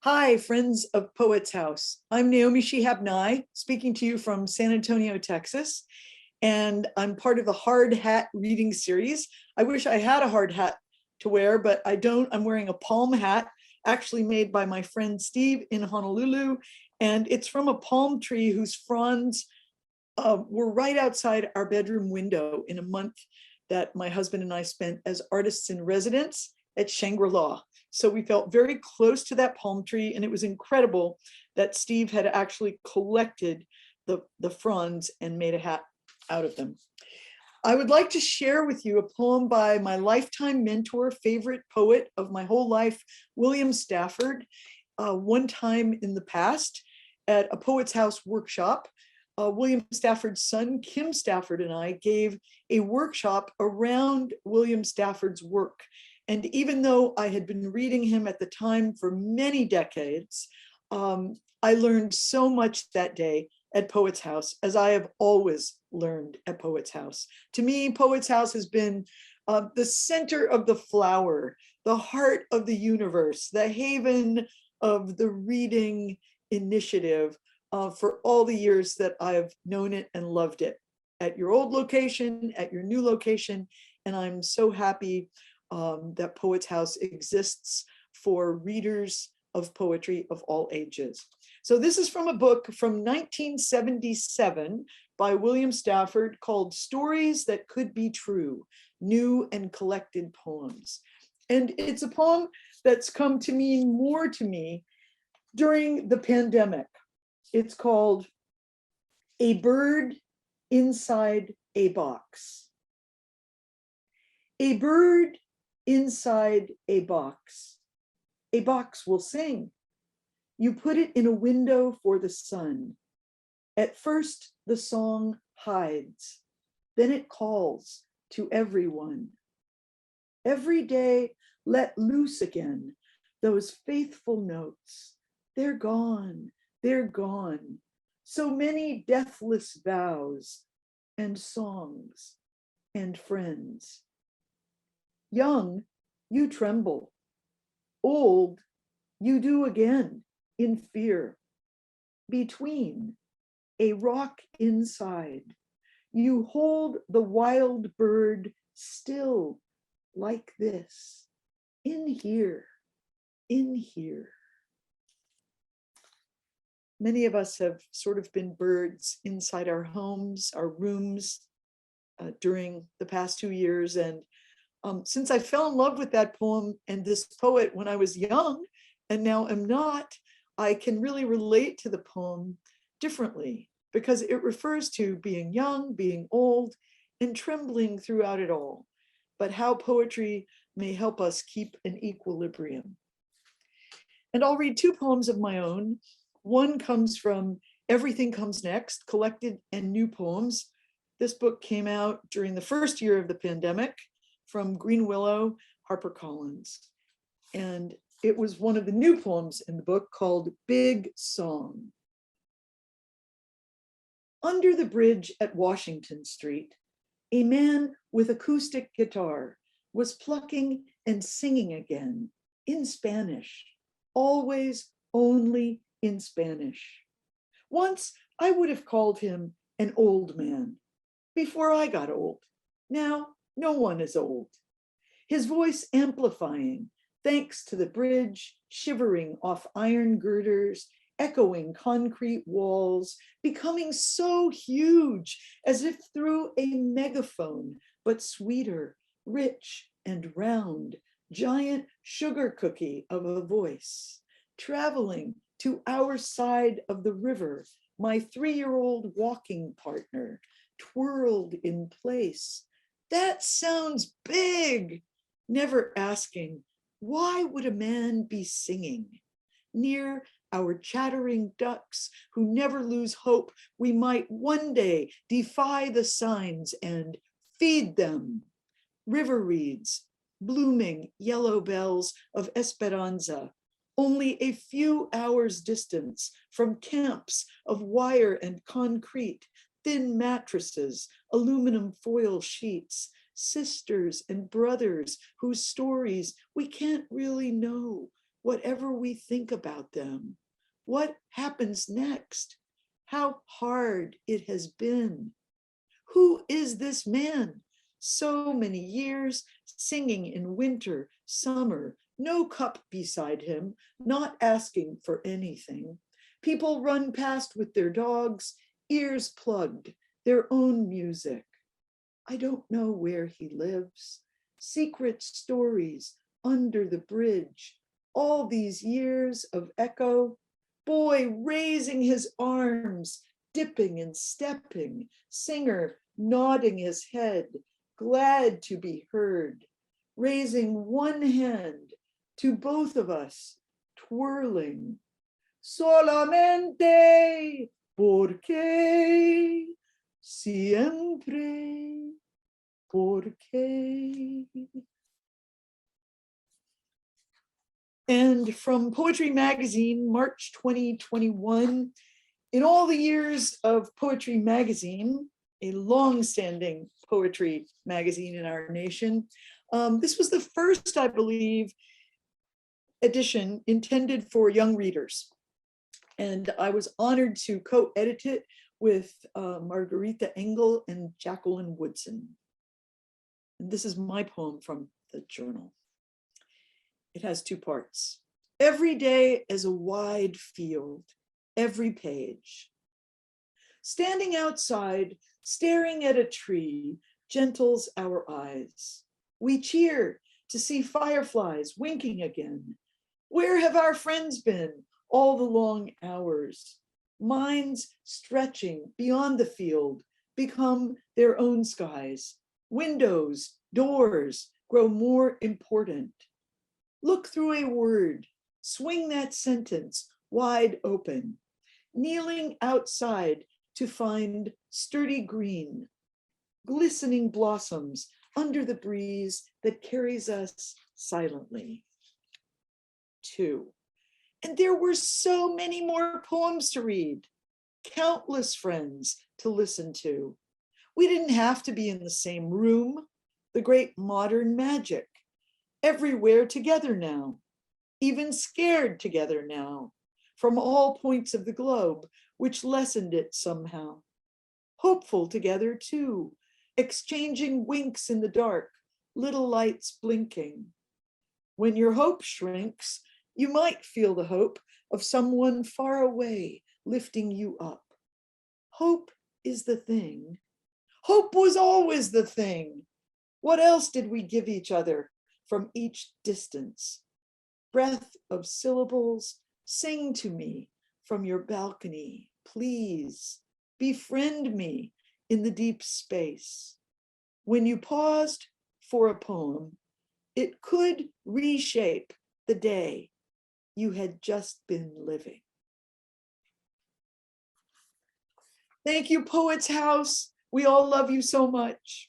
Hi, friends of Poets House. I'm Naomi Shihab Nye, speaking to you from San Antonio, Texas, and I'm part of the Hard Hat reading series. I wish I had a hard hat to wear, but I don't. I'm wearing a palm hat, actually made by my friend Steve in Honolulu, and it's from a palm tree whose fronds were right outside our bedroom window in a month that my husband and I spent as artists in residence at Shangri-La. So we felt very close to that palm tree, and it was incredible that Steve had actually collected the fronds and made a hat out of them. I would like to share with you a poem by my lifetime mentor, favorite poet of my whole life, William Stafford. One time in the past at a Poets House workshop, William Stafford's son, Kim Stafford, and I gave a workshop around William Stafford's work. And even though I had been reading him at the time for many decades, I learned so much that day at Poets House, as I have always learned at Poets House. To me, Poets House has been the center of the flower, the heart of the universe, the haven of the reading initiative for all the years that I've known it and loved it, at your old location, at your new location. And I'm so happy that Poets House exists for readers of poetry of all ages. So this is from a book from 1977 by William Stafford called Stories That Could Be True, New and Collected Poems. And it's a poem that's come to mean more to me during the pandemic. It's called A Bird Inside a Box. A bird inside a box. A box will sing. You put it in a window for the sun. At first, the song hides. Then it calls to everyone. Every day, let loose again those faithful notes. They're gone. They're gone. So many deathless vows and songs and friends. Young, you tremble. Old, you do again in fear. Between, a rock inside, you hold the wild bird still like this, in here, in here. Many of us have sort of been birds inside our homes, our rooms during the past 2 years. And since I fell in love with that poem and this poet when I was young, and now am not, I can really relate to the poem differently because it refers to being young, being old, and trembling throughout it all, but how poetry may help us keep an equilibrium. And I'll read 2 poems of my own. One comes from Everything Comes Next, Collected and New Poems. This book came out during the first year of the pandemic from Green Willow, HarperCollins. And it was one of the new poems in the book called Big Song. Under the bridge at Washington Street, a man with acoustic guitar was plucking and singing again in Spanish, always only in Spanish. Once I would have called him an old man before I got old. Now, no one is old. His voice amplifying thanks to the bridge shivering off iron girders, echoing concrete walls, becoming so huge as if through a megaphone, but sweeter, rich and round, giant sugar cookie of a voice, traveling to our side of the river, my 3-year-old walking partner, twirled in place. That sounds big, never asking, why would a man be singing? Near our chattering ducks who never lose hope, we might one day defy the signs and feed them. River reeds, blooming yellow bells of Esperanza, only a few hours distance from camps of wire and concrete, thin mattresses, aluminum foil sheets, sisters and brothers whose stories we can't really know, whatever we think about them. What happens next? How hard it has been. Who is this man? So many years singing in winter, summer, no cup beside him, not asking for anything. People run past with their dogs, ears plugged, their own music. I don't know where he lives. Secret stories under the bridge. All these years of echo. Boy raising his arms, dipping and stepping. Singer nodding his head, glad to be heard. Raising one hand to both of us, twirling. Solamente porque siempre porque. And from Poetry Magazine, March 2021, in all the years of Poetry Magazine, a long-standing poetry magazine in our nation, this was the first, I believe, edition intended for young readers. And I was honored to co-edit it with Margarita Engel and Jacqueline Woodson. And this is my poem from the journal. It has two parts. Every day is a wide field, every page. Standing outside, staring at a tree, gentles our eyes. We cheer to see fireflies winking again. Where have our friends been all the long hours? Minds stretching beyond the field become their own skies. Windows, doors grow more important. Look through a word, swing that sentence wide open. Kneeling outside to find sturdy green, glistening blossoms under the breeze that carries us silently. 2. And there were so many more poems to read, countless friends to listen to. We didn't have to be in the same room, the great modern magic. Everywhere together now, even scared together now, from all points of the globe, which lessened it somehow. Hopeful together too, exchanging winks in the dark, little lights blinking. When your hope shrinks, you might feel the hope of someone far away lifting you up. Hope is the thing. Hope was always the thing. What else did we give each other from each distance? Breath of syllables, sing to me from your balcony, please. Befriend me in the deep space. When you paused for a poem, it could reshape the day you had just been living. Thank you, Poets House. We all love you so much.